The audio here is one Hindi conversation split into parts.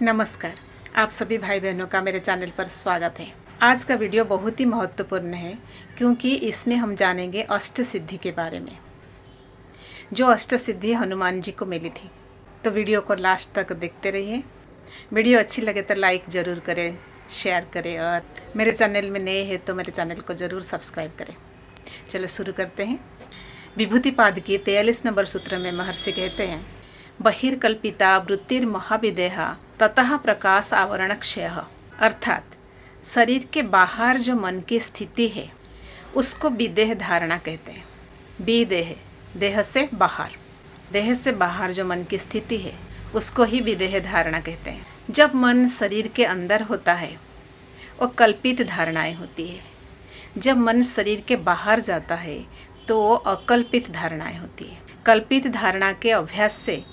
नमस्कार। आप सभी भाई बहनों का मेरे चैनल पर स्वागत है। आज का वीडियो बहुत ही महत्वपूर्ण है क्योंकि इसमें हम जानेंगे अष्ट सिद्धि के बारे में, जो अष्ट सिद्धि हनुमान जी को मिली थी। तो वीडियो को लास्ट तक देखते रहिए। वीडियो अच्छी लगे तो लाइक ज़रूर करें, शेयर करें और मेरे चैनल में नए हैं तो मेरे चैनल को ज़रूर सब्सक्राइब करें। चलो शुरू करते हैं। विभूतिपाद की 43 नंबर सूत्र में महर्षि कहते हैं, बहिर्कल्पिता वृत्तिर्महाविदेहा ततः प्रकाश आवरण क्षय। अर्थात शरीर के बाहर जो मन की स्थिति है उसको विदेह धारणा कहते हैं। विदेह, देह से बाहर, देह से बाहर जो मन की स्थिति है उसको ही विदेह धारणा कहते हैं। जब मन शरीर के अंदर होता है वो कल्पित धारणाएं होती है। जब मन शरीर के बाहर जाता है तो वो अकल्पित धारणाएं होती है। कल्पित धारणा के अभ्यास से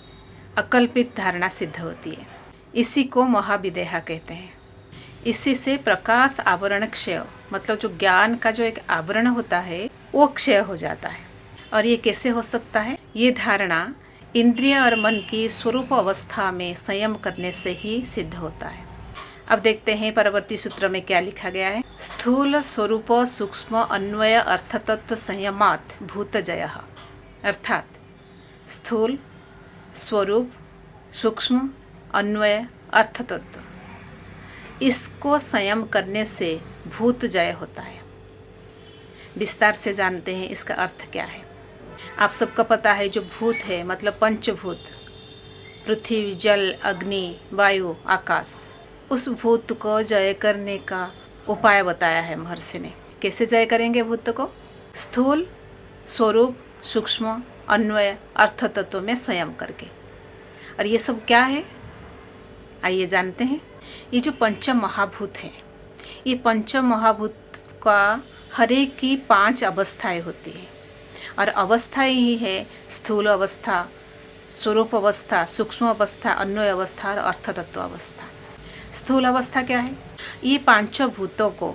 अकल्पित धारणा सिद्ध होती है। इसी को महाविदेहा कहते हैं। इसी से प्रकाश आवरण क्षय, मतलब जो ज्ञान का जो एक आवरण होता है वो क्षय हो जाता है। और ये कैसे हो सकता है? ये धारणा इंद्रिय और मन की स्वरूप अवस्था में संयम करने से ही सिद्ध होता है। अब देखते हैं परवर्ती सूत्र में क्या लिखा गया है। स्थूल स्वरूप सूक्ष्म अन्वय अर्थतत्व संयमात भूतजयः। अर्थात स्थूल स्वरूप सूक्ष्म अन्वय अर्थतत्व, इसको संयम करने से भूत जय होता है। विस्तार से जानते हैं इसका अर्थ क्या है। आप सबको पता है जो भूत है मतलब पंचभूत, पृथ्वी जल अग्नि वायु आकाश, उस भूत को जय करने का उपाय बताया है महर्षि ने। कैसे जय करेंगे भूत को? स्थूल स्वरूप सूक्ष्म अन्वय अर्थतत्व में संयम करके। और ये सब क्या है आइए जानते हैं। ये जो पंच महाभूत है, ये पंच महाभूत का हर एक की 5 अवस्थाएं होती है। और अवस्थाएं ही है स्थूल अवस्था, स्वरूप अवस्था, सूक्ष्म अवस्था, अन्वय अवस्था और अर्थतत्व अवस्था। स्थूल अवस्था क्या है? ये 5 भूतों को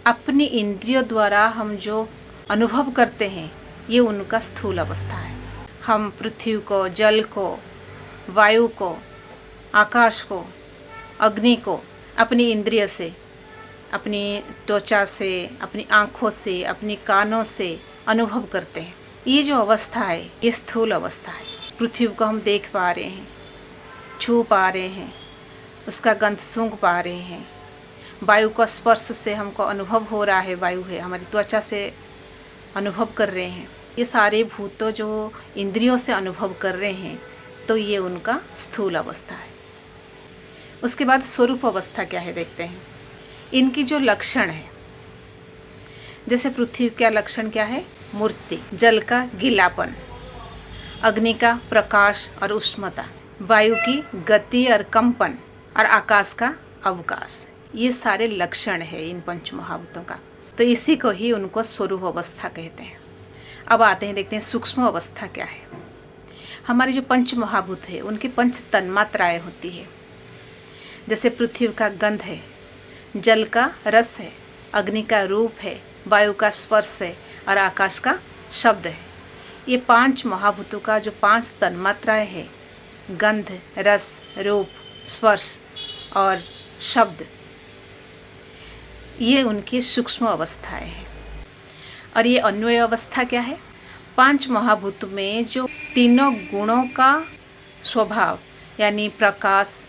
अपनी इंद्रियों द्वारा हम जो अनुभव करते हैं ये उनका स्थूल अवस्था है। हम पृथ्वी को, जल को, वायु को, आकाश को, अग्नि को अपनी इंद्रिय से, अपनी त्वचा से, अपनी आँखों से, अपनी कानों से अनुभव करते हैं। ये जो अवस्था है ये स्थूल अवस्था है। पृथ्वी को हम देख पा रहे हैं, छू पा रहे हैं, उसका गंध सूंघ पा रहे हैं। वायु का स्पर्श से हमको अनुभव हो रहा है, वायु है, हमारी त्वचा से अनुभव कर रहे हैं। ये सारे भूतों जो इंद्रियों से अनुभव कर रहे हैं तो ये उनका स्थूल अवस्था है। उसके बाद स्वरूप अवस्था क्या है देखते हैं। इनकी जो लक्षण है, जैसे पृथ्वी का लक्षण क्या है? मूर्ति, जल का गीलापन, अग्नि का प्रकाश और उष्णता, वायु की गति और कंपन और आकाश का अवकाश। ये सारे लक्षण है इन पंच महाभूतों का। तो इसी को ही उनको स्वरूप अवस्था कहते हैं। अब आते हैं देखते हैं सूक्ष्म अवस्था क्या है। हमारे जो पंच महाभूत है उनकी 5 तन्मात्राएं होती है। जैसे पृथ्वी का गंध है, जल का रस है, अग्नि का रूप है, वायु का स्पर्श है और आकाश का शब्द है। ये 5 महाभूतों का जो 5 तन्मात्राएं हैं, गंध, रस, रूप, स्पर्श और शब्द, ये उनकी सूक्ष्म अवस्थाएं हैं। और ये अन्वय अवस्था क्या है? 5 महाभूत में जो तीनों गुणों का स्वभाव यानी प्रकाश,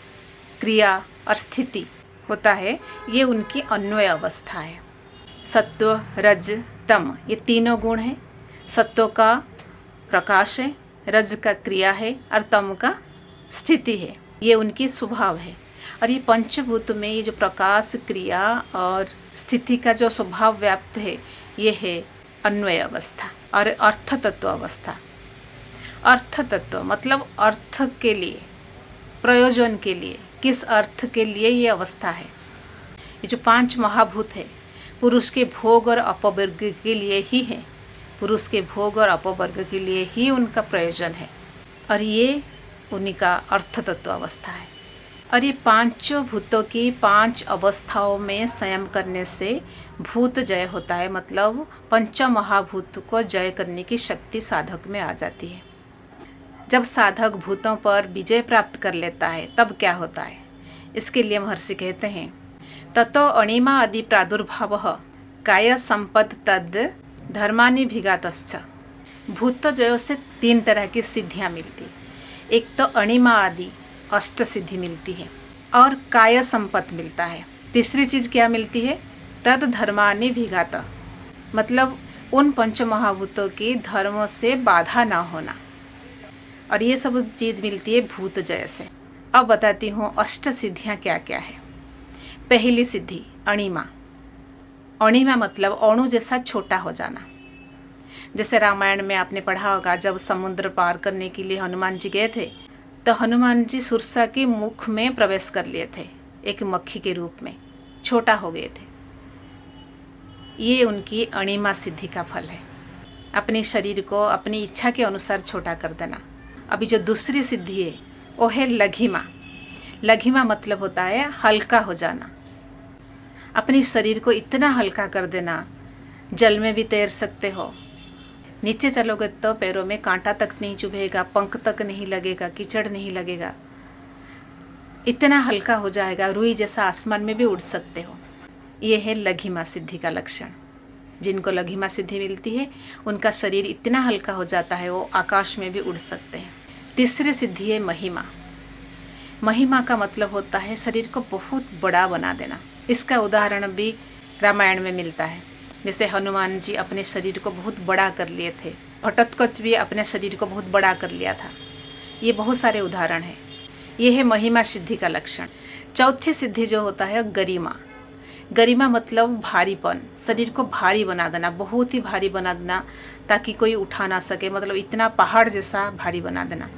क्रिया और स्थिति होता है, ये उनकी अन्वय अवस्था है। सत्व, रज, तम, ये तीनों गुण हैं। सत्व का प्रकाश है, रज का क्रिया है और तम का स्थिति है। ये उनकी स्वभाव है। और ये पंचभूत में ये जो प्रकाश, क्रिया और स्थिति का जो स्वभाव व्याप्त है ये है अन्वय अवस्था। और अर्थ तत्व अवस्था, अर्थ तत्व मतलब अर्थ के लिए, प्रयोजन के लिए, किस अर्थ के लिए ये अवस्था है। ये जो 5 महाभूत है पुरुष के भोग और अपवर्ग के लिए ही है। पुरुष के भोग और अपवर्ग के लिए ही उनका प्रयोजन है। और ये उन्हीं का अर्थ तत्व अवस्था है। और ये 5 भूतों की 5 अवस्थाओं में संयम करने से भूत जय होता है। मतलब पंच महाभूत को जय करने की शक्ति साधक में आ जाती है। जब साधक भूतों पर विजय प्राप्त कर लेता है तब क्या होता है, इसके लिए महर्षि कहते हैं ततो अणिमा आदि प्रादुर्भावः काय संपद तद धर्मानिभिघातश्च। भूतजय से 3 तरह की सिद्धियाँ मिलती। एक तो अणिमा आदि अष्ट सिद्धि मिलती है और काय संपत्ति मिलता है। तीसरी चीज़ क्या मिलती है? तद धर्मानिभिघात, मतलब उन पंच महाभूतों की धर्म से बाधा ना होना, और ये सब चीज़ मिलती है भूतजय से। अब बताती हूँ अष्ट सिद्धियाँ क्या क्या है। पहली सिद्धि अणिमा। अणिमा मतलब अणु जैसा छोटा हो जाना। जैसे रामायण में आपने पढ़ा होगा, जब समुद्र पार करने के लिए हनुमान जी गए थे तो हनुमान जी सुरसा के मुख में प्रवेश कर लिए थे, एक मक्खी के रूप में छोटा हो गए थे। ये उनकी अणिमा सिद्धि का फल है, अपने शरीर को अपनी इच्छा के अनुसार छोटा कर देना। अभी जो दूसरी सिद्धि है वो है लघिमा। लघिमा मतलब होता है हल्का हो जाना, अपने शरीर को इतना हल्का कर देना, जल में भी तैर सकते हो, नीचे चलोगे तो पैरों में कांटा तक नहीं चुभेगा, पंख तक नहीं लगेगा, कीचड़ नहीं लगेगा, इतना हल्का हो जाएगा, रुई जैसा आसमान में भी उड़ सकते हो। ये है लघिमा सिद्धि का लक्षण। जिनको लघिमा सिद्धि मिलती है उनका शरीर इतना हल्का हो जाता है वो आकाश में भी उड़ सकते हैं। तीसरी सिद्धि है महिमा। महिमा का मतलब होता है शरीर को बहुत बड़ा बना देना। इसका उदाहरण भी रामायण में मिलता है। जैसे हनुमान जी अपने शरीर को बहुत बड़ा कर लिए थे, घटोत्कच भी अपने शरीर को बहुत बड़ा कर लिया था। ये बहुत सारे उदाहरण हैं। ये है महिमा सिद्धि का लक्षण। चौथी सिद्धि जो होता है गरिमा। गरिमा मतलब भारीपन, शरीर को भारी बना देना, बहुत ही भारी बना देना ताकि कोई उठा ना सके, मतलब इतना पहाड़ जैसा भारी बना देना।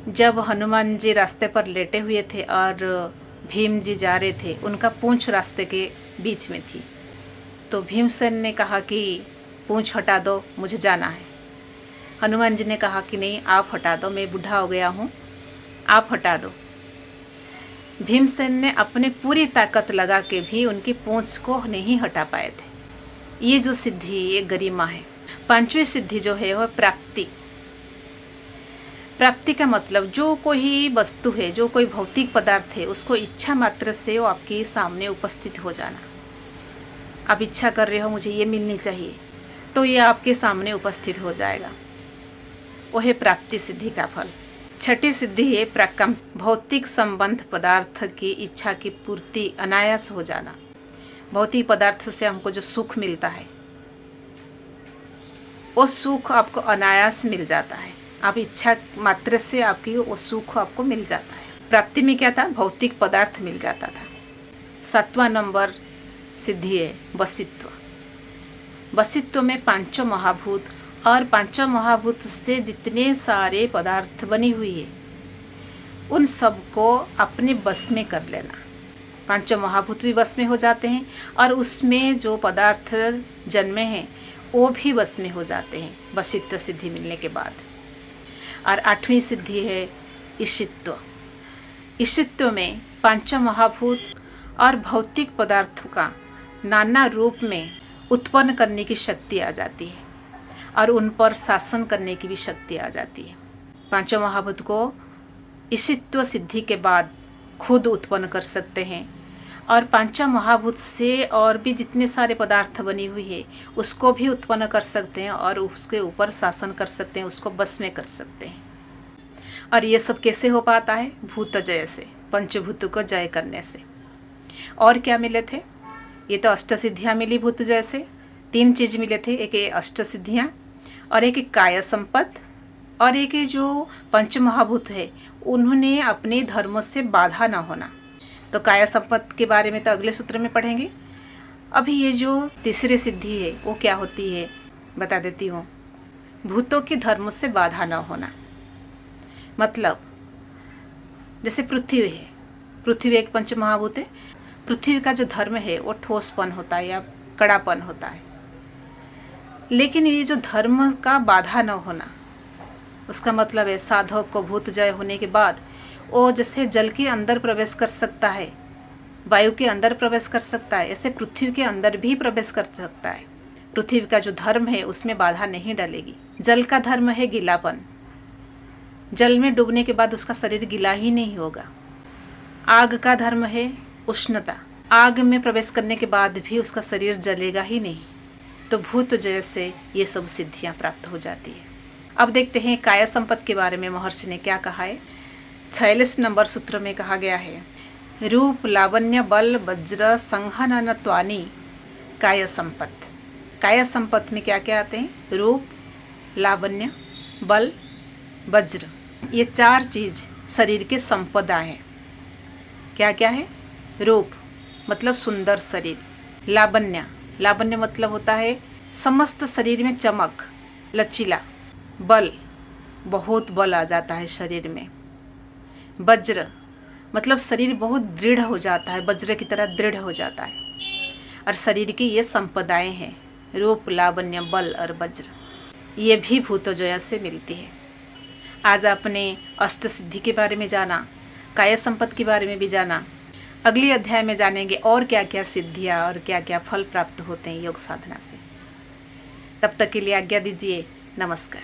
जब हनुमान जी रास्ते पर लेटे हुए थे और भीम जी जा रहे थे, उनका पूंछ रास्ते के बीच में थी, तो भीमसेन ने कहा कि पूंछ हटा दो, मुझे जाना है। हनुमान जी ने कहा कि नहीं, आप हटा दो, मैं बूढ़ा हो गया हूँ, आप हटा दो। भीमसेन ने अपने पूरी ताकत लगा के भी उनकी पूंछ को नहीं हटा पाए थे। ये जो सिद्धि, ये गरिमा है। पांचवी सिद्धि जो है वह प्राप्ति। प्राप्ति का मतलब जो कोई वस्तु है, जो कोई भौतिक पदार्थ है, उसको इच्छा मात्र से वो आपके सामने उपस्थित हो जाना। आप इच्छा कर रहे हो मुझे ये मिलनी चाहिए, तो ये आपके सामने उपस्थित हो जाएगा। वो है प्राप्ति सिद्धि का फल। छठी सिद्धि है प्रकम। भौतिक संबंध पदार्थ की इच्छा की पूर्ति अनायास हो जाना। भौतिक पदार्थ से हमको जो सुख मिलता है वो सुख आपको अनायास मिल जाता है। आप इच्छा मात्र से आपकी वो सुख आपको मिल जाता है। प्राप्ति में क्या था? भौतिक पदार्थ मिल जाता था। 7वां नंबर सिद्धि है वसित्व। वसित्व में पांचों महाभूत और पांचों महाभूत से जितने सारे पदार्थ बनी हुई है उन सबको अपने बस में कर लेना। पांचों महाभूत भी बस में हो जाते हैं और उसमें जो पदार्थ जन्मे हैं वो भी बस में हो जाते हैं वसित्व सिद्धि मिलने के बाद। और 8वीं सिद्धि है ईशित्व। ईशित्व में पांचों महाभूत और भौतिक पदार्थों का नाना रूप में उत्पन्न करने की शक्ति आ जाती है और उन पर शासन करने की भी शक्ति आ जाती है। पांचों महाभूत को ईशित्व सिद्धि के बाद खुद उत्पन्न कर सकते हैं और पांचों महाभूत से और भी जितने सारे पदार्थ बनी हुई है उसको भी उत्पन्न कर सकते हैं और उसके ऊपर शासन कर सकते हैं, उसको बस में कर सकते हैं। और ये सब कैसे हो पाता है? भूत जय से, पंचभूत को जय करने से। और क्या मिले थे? ये तो अष्ट सिद्धियाँ मिली भूत जय से। 3 चीज़ मिले थे, एक ये अष्ट सिद्धियाँ और एक काय संपत्ति और एक जो पंच महाभूत है उन्होंने अपने धर्म से बाधा न होना। तो काय संपत्ति के बारे में तो अगले सूत्र में पढ़ेंगे। अभी ये जो तीसरी सिद्धि है वो क्या होती है बता देती हूँ। भूतों के धर्म से बाधा न होना, मतलब जैसे पृथ्वी है, पृथ्वी एक पंच महाभूत है। पृथ्वी का जो धर्म है वो ठोसपन होता है या कड़ापन होता है, लेकिन ये जो धर्म का बाधा न होना, उसका मतलब है साधक को भूत जय होने के बाद वो जैसे जल के अंदर प्रवेश कर सकता है, वायु के अंदर प्रवेश कर सकता है, ऐसे पृथ्वी के अंदर भी प्रवेश कर सकता है। पृथ्वी का जो धर्म है उसमें बाधा नहीं डालेगी। जल का धर्म है गीलापन, जल में डूबने के बाद उसका शरीर गीला ही नहीं होगा। आग का धर्म है उष्णता, आग में प्रवेश करने के बाद भी उसका शरीर जलेगा ही नहीं, तो भूत जय से ये सब सिद्धियां प्राप्त हो जाती है। अब देखते हैं काया संपत्ति के बारे में महर्षि ने क्या कहा है। 46 नंबर सूत्र में कहा गया है, रूप लावण्य बल वज्र संहननत्वानि काया संपत्ति। काया संपत्ति में क्या क्या आते हैं? रूप, लावण्य, बल, वज्र, ये 4 चीज़ शरीर के संपदा है। क्या क्या है? रूप मतलब सुंदर शरीर, लावण्य, लावण्य मतलब होता है समस्त शरीर में चमक, लचीला, बल, बहुत बल आ जाता है शरीर में, वज्र मतलब शरीर बहुत दृढ़ हो जाता है, वज्र की तरह दृढ़ हो जाता है। और शरीर की ये संपदाएं हैं, रूप, लावण्य, बल और वज्र, ये भी भूतजया से मिलती है। आज आपने अष्ट सिद्धि के बारे में जाना, काया संपत्ति के बारे में भी जाना। अगली अध्याय में जानेंगे और क्या क्या सिद्धियाँ और क्या क्या फल प्राप्त होते हैं योग साधना से। तब तक के लिए आज्ञा दीजिए। नमस्कार।